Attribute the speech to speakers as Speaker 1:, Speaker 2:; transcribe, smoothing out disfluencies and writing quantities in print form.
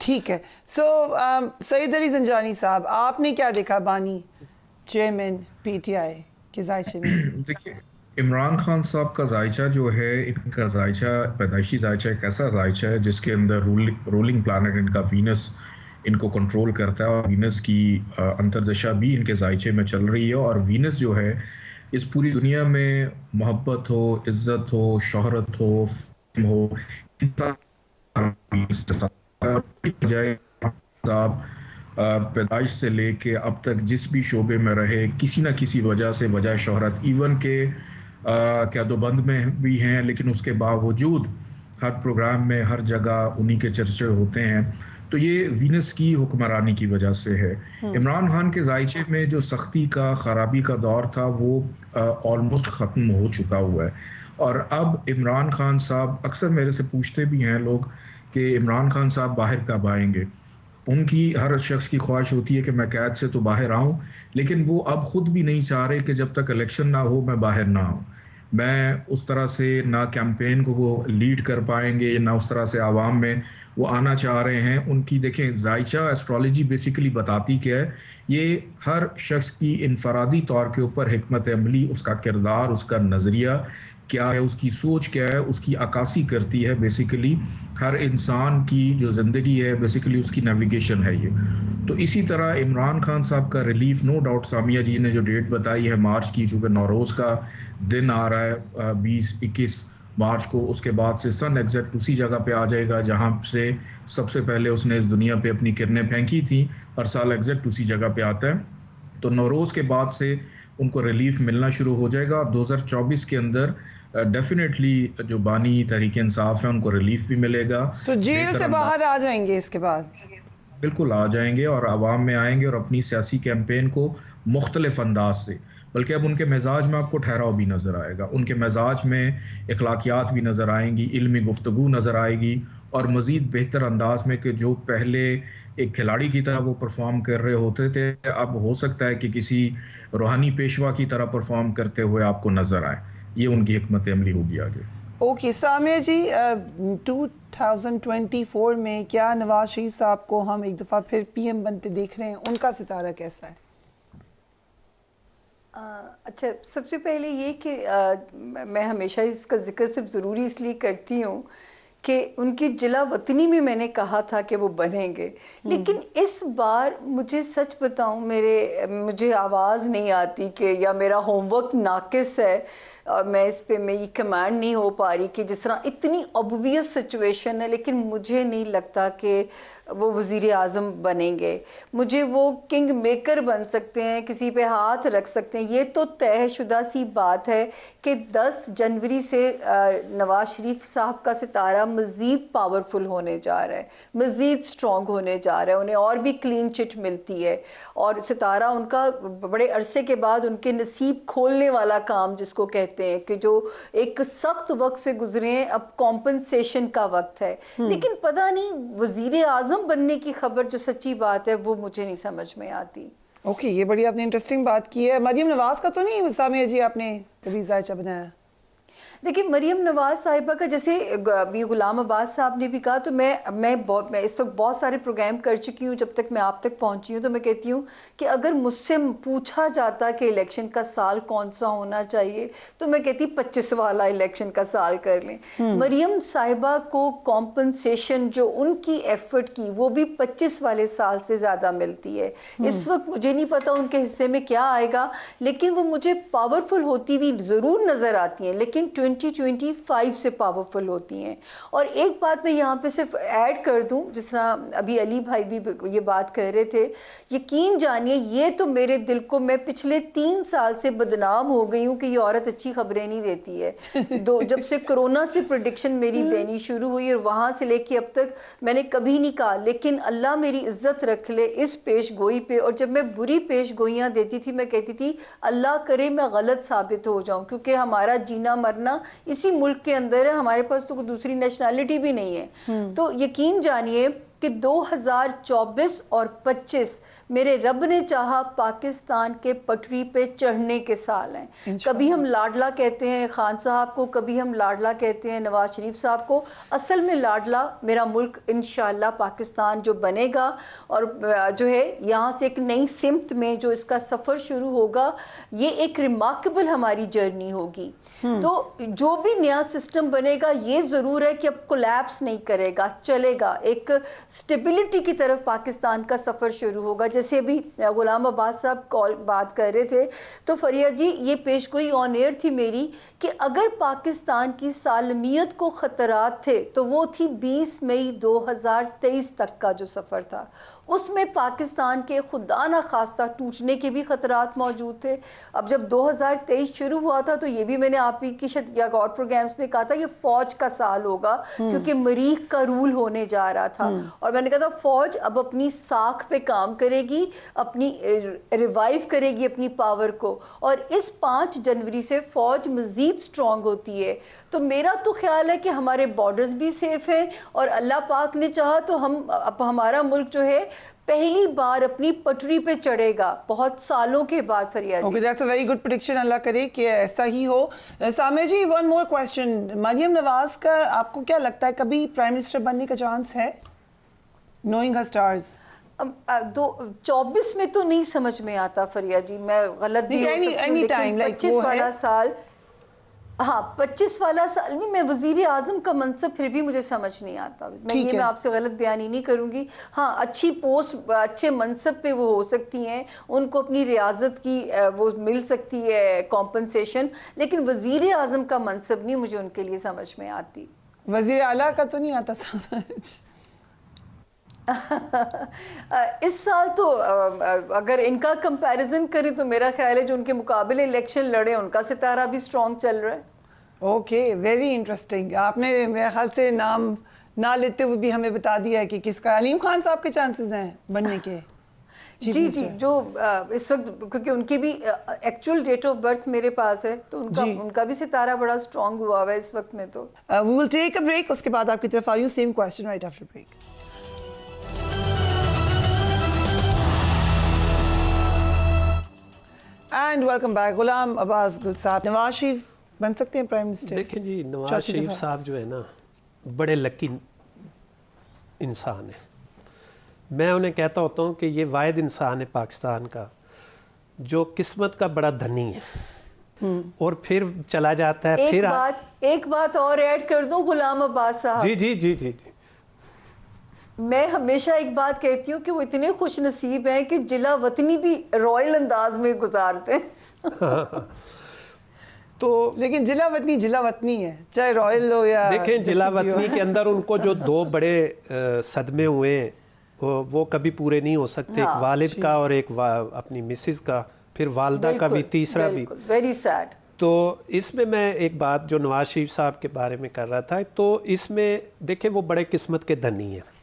Speaker 1: ٹھیک ہے. سو سعید علی زنجانی صاحب، آپ نے کیا دیکھا بانی چیئرمین پی ٹی آئی کے ذائچے میں؟
Speaker 2: دیکھیے، عمران خان صاحب کا ذائچہ جو ہے، ان کا ذائچہ پیدائشی ذائچہ ایک ایسا ذائچہ ہے جس کے اندر رولنگ پلانٹ ان کا وینس ان کو کنٹرول کرتا ہے، اور وینس کی انتردشا بھی ان کے ذائچے میں چل رہی ہے. اور وینس جو ہے اس پوری دنیا میں محبت ہو، عزت ہو، شہرت ہو، فیم ہو، جائے صاحب پیدائش سے لے کے اب تک جس بھی شعبے میں رہے، کسی نہ کسی وجہ سے بجائے شہرت، ایون کہ قید و بند میں بھی ہیں، لیکن اس کے باوجود ہر پروگرام میں ہر جگہ انہی کے چرچے ہوتے ہیں. تو یہ وینس کی حکمرانی کی وجہ سے ہے. عمران خان کے ذائچے میں جو سختی کا، خرابی کا دور تھا، وہ آلموسٹ ختم ہو چکا ہوا ہے. اور اب عمران خان صاحب، اکثر میرے سے پوچھتے بھی ہیں لوگ کہ عمران خان صاحب باہر کب آئیں گے. ان کی ہر شخص کی خواہش ہوتی ہے کہ میں قید سے تو باہر آؤں، لیکن وہ اب خود بھی نہیں چاہ رہے کہ جب تک الیکشن نہ ہو میں باہر نہ آؤں. میں اس طرح سے نہ کیمپین کو وہ لیڈ کر پائیں گے، نہ اس طرح سے عوام میں وہ آنا چاہ رہے ہیں. ان کی دیکھیں ذائچہ ایسٹرالوجی بیسیکلی بتاتی کیا ہے، یہ ہر شخص کی انفرادی طور کے اوپر حکمت عملی، اس کا کردار، اس کا نظریہ کیا ہے، اس کی سوچ کیا ہے، اس کی عکاسی کرتی ہے. بیسیکلی ہر انسان کی جو زندگی ہے، بیسیکلی اس کی نیویگیشن ہے یہ. تو اسی طرح عمران خان صاحب کا ریلیف، نو ڈاؤٹ سامیہ جی نے جو ڈیٹ بتائی ہے مارچ کی، چونکہ نوروز کا دن آ رہا ہے 20-21 مارچ کو، اس کے بعد سے سن ایگزیکٹ اسی جگہ پہ آ جائے گا جہاں سے سب سے پہلے اس نے اس دنیا پہ اپنی کرنیں پھینکی تھیں. ہر سال ایگزیکٹ اسی جگہ پہ آتا ہے. تو نوروز کے بعد سے ان کو ریلیف ملنا شروع ہو جائے گا. 2024 کے اندر ڈیفینیٹلی جو بانی تحریک انصاف ہے ان کو ریلیف بھی ملے گا.
Speaker 1: سو جیل سے باہر آ جائیں گے اس کے بعد؟
Speaker 2: بالکل آ جائیں گے اور عوام میں آئیں گے اور اپنی سیاسی کیمپین کو مختلف انداز سے، بلکہ اب ان کے مزاج میں آپ کو ٹھہراؤ بھی نظر آئے گا، ان کے مزاج میں اخلاقیات بھی نظر آئیں گی، علمی گفتگو نظر آئے گی، اور مزید بہتر انداز میں کہ جو پہلے ایک کھلاڑی کی طرح وہ پرفارم کر رہے ہوتے تھے، اب ہو سکتا ہے کہ کسی روحانی پیشوا کی طرح پرفارم کرتے ہوئے آپ کو نظر آئے. یہ ان کی حکمت عملی ہوگی آگے.
Speaker 1: اوکے سامیہ جی، 2024 میں کیا نواز شریف صاحب کو ہم ایک دفعہ پھر پی ایم بنتے دیکھ رہے ہیں؟ ان کا ستارہ کیسا ہے؟
Speaker 3: اچھا، سب سے پہلے یہ کہ میں ہمیشہ اس کا ذکر صرف ضروری اس لیے کرتی ہوں کہ ان کی جلا وطنی میں میں نے کہا تھا کہ وہ بنیں گے، لیکن اس بار مجھے سچ بتاؤں مجھے آواز نہیں آتی کہ یا میرا ہوم ورک ناقص ہے، میں اس پہ میری کمانڈ نہیں ہو پا رہی کہ جس طرح اتنی obvious سچویشن ہے، لیکن مجھے نہیں لگتا کہ وہ وزیر اعظم بنیں گے. مجھے وہ کنگ میکر بن سکتے ہیں، کسی پہ ہاتھ رکھ سکتے ہیں. یہ تو طے شدہ سی بات ہے کہ 10 جنوری سے نواز شریف صاحب کا ستارہ مزید پاورفل ہونے جا رہا ہے، مزید سٹرونگ ہونے جا رہا ہے، انہیں اور بھی کلین چٹ ملتی ہے، اور ستارہ ان کا بڑے عرصے کے بعد ان کے نصیب کھولنے والا کام جس کو کہتے ہیں کہ جو ایک سخت وقت سے گزرے ہیں، اب کمپنسیشن کا وقت ہے. لیکن پتہ نہیں وزیر اعظم بننے کی خبر جو سچی بات ہے وہ مجھے نہیں سمجھ میں آتی.
Speaker 1: اوکے، یہ بڑی آپ نے انٹرسٹنگ بات کی ہے. مریم نواز کا تو نہیں سامیہ جی آپ نے کبھی ذائچہ بنایا؟
Speaker 3: دیکھیے، مریم نواز صاحبہ کا جیسے ابھی غلام عباس صاحب نے بھی کہا، تو میں اس وقت بہت سارے پروگرام کر چکی ہوں. جب تک میں آپ تک پہنچی ہوں تو میں کہتی ہوں کہ اگر مجھ سے پوچھا جاتا کہ الیکشن کا سال کون سا ہونا چاہیے تو میں کہتی 25 والا الیکشن کا سال کر لیں. مریم صاحبہ کو کمپنسیشن جو ان کی ایفرٹ کی وہ بھی 25 والے سال سے زیادہ ملتی ہے. اس وقت مجھے نہیں پتا ان کے حصے میں کیا آئے گا، لیکن وہ مجھے پاورفل ہوتی ہوئی ضرور نظر آتی ہیں، لیکن 2025 سے پاورفل ہوتی ہیں. اور ایک بات میں یہاں پہ صرف ایڈ کر دوں، جس طرح ابھی علی بھائی بھی یہ بات کہہ رہے تھے، یقین جانیے یہ تو میرے دل کو، میں پچھلے 3 سال سے بدنام ہو گئی ہوں کہ یہ عورت اچھی خبریں نہیں دیتی ہے. جب سے کرونا سے پریڈکشن میری دینی شروع ہوئی اور وہاں سے لے کے اب تک میں نے کبھی نہیں کہا، لیکن اللہ میری عزت رکھ لے اس پیش گوئی پہ. اور جب میں بری پیش گوئیاں دیتی تھی میں کہتی تھی اللہ کرے میں غلط ثابت ہو جاؤں، کیونکہ ہمارا جینا مرنا اسی ملک کے اندر ہے، ہمارے پاس تو کوئی دوسری نیشنلٹی بھی نہیں ہے. تو یقین جانیے کہ 2024 اور 25 میرے رب نے چاہا پاکستان کے پٹری پہ چڑھنے کے سال ہیں. کبھی ہم لاڈلا کہتے ہیں خان صاحب کو, کبھی ہم لاڈلا کہتے ہیں نواز شریف صاحب کو. اصل میں لاڈلا میرا ملک انشاءاللہ پاکستان جو بنے گا اور جو ہے یہاں سے ایک نئی سمت میں جو اس کا سفر شروع ہوگا, یہ ایک ریمارکیبل ہماری جرنی ہوگی. تو جو بھی نیا سسٹم بنے گا یہ ضرور ہے کہ اب کولیپس نہیں کرے گا, چلے گا, ایک سٹیبلٹی کی طرف پاکستان کا سفر شروع ہوگا. جیسے ابھی غلام عباس صاحب بات کر رہے تھے تو فریہ جی یہ پیش گوئی آن ایئر تھی میری کہ اگر پاکستان کی سالمیت کو خطرات تھے تو وہ تھی 20 مئی 2023 تک کا جو سفر تھا. اس میں پاکستان کے خدا نہ خواستہ ٹوٹنے کے بھی خطرات موجود تھے. اب جب 2023 شروع ہوا تھا تو یہ بھی میں نے آپ ہی کی یا اور پروگرامز میں کہا تھا یہ فوج کا سال ہوگا کیونکہ مریخ کا رول ہونے جا رہا تھا. اور میں نے کہا تھا فوج اب اپنی ساکھ پہ کام کرے گی, اپنی ریوائیو کرے گی اپنی پاور کو, اور اس 5 جنوری سے فوج مزید سٹرونگ ہوتی ہے. تو میرا تو خیال ہے کہ ہمارے بارڈرز بھی سیف ہیں اور اللہ پاک نے چاہا تو ہمارا ملک جو ہے پہلی بار اپنی پٹری پہ چڑھے گا بہت سالوں کے بعد. Fariya ji,
Speaker 1: okay, that's a very good prediction. اللہ کرے کہ ایسا ہی ہو. سامع جی, one more question. Maryam Nawaz کا آپ کو کیا لگتا ہے کبھی پرائم منسٹر بننے کا چانس ہے, نوئنگ ہر سٹارز؟
Speaker 3: 24 میں تو نہیں سمجھ میں آتا فریہ جی, میں غلط بھی ہو سکتی ہوں, لیکن 25 والا سال, ہاں 25 والا سال نہیں, میں وزیر اعظم کا منصب پھر بھی مجھے سمجھ نہیں آتا. میں آپ سے غلط بیانی نہیں کروں گی. ہاں اچھی پوسٹ, اچھے منصب پہ وہ ہو سکتی ہیں, ان کو اپنی ریاضت کی وہ مل سکتی ہے کمپنسیشن, لیکن وزیر اعظم کا منصب نہیں مجھے ان کے لیے سمجھ میں آتی.
Speaker 1: وزیر اعلیٰ کا تو نہیں آتا سمجھ؟
Speaker 3: اس سال تو اگر ان کا کمپیریزن کریں تو میرا خیال ہے جو ان کے مقابلے الیکشن لڑے ان کا ستارہ بھی سٹرونگ چل رہا ہے.
Speaker 1: Okay, very interesting. آپ نے میرے خیال سے نام نہ لیتے ہوئے بھی ہمیں بتا دیا ہے کہ کس کا. علیم خان صاحب کے چانسز ہیں بننے کے؟
Speaker 3: جی جی, جو اس وقت کیونکہ ان کی بھی ایکچوئل ڈیٹ آف برتھ میرے پاس ہے تو ان کا بھی ستارہ بڑا سٹرونگ ہوا ہوا ہے اس وقت میں. تو
Speaker 1: وی ول ٹیک اے بریک, اس کے بعد آپ کی طرف آ رہی ہوں. Same question right after break. And welcome back. Ghulam Abbas Gul صاحب, نواز شریف بن سکتے ہیں پرائم منسٹر؟
Speaker 4: دیکھیں جی, نواز شریف صاحب جو ہے نا بڑے لکی انسان ہیں. میں انہیں کہتا ہوتا ہوں کہ یہ واحد انسان ہے پاکستان کا جو قسمت کا بڑا دھنی ہے اور پھر چلا جاتا ہے. پھر
Speaker 3: ایک بات اور ایڈ کر دوں غلام عباس صاحب.
Speaker 4: جی جی جی جی جی,
Speaker 3: میں ہمیشہ ایک بات کہتی ہوں کہ وہ اتنے خوش نصیب ہیں کہ جلا وطنی بھی رائل انداز میں گزارتے ہیں.
Speaker 4: تو
Speaker 1: لیکن جلا وطنی ہے, چاہے رائل ہو یا
Speaker 4: دیکھیں جلا وطنی کے اندر ان کو جو 2 بڑے صدمے ہوئے ہیں وہ کبھی پورے نہیں ہو سکتے. ایک والد کا اور ایک اپنی مسز کا, پھر والدہ کا بھی, تیسرا بھی.
Speaker 3: Very sad.
Speaker 4: تو اس میں ایک بات جو نواز شریف صاحب کے بارے میں کر رہا تھا, تو اس میں دیکھیں وہ بڑے قسمت کے دھنی ہیں.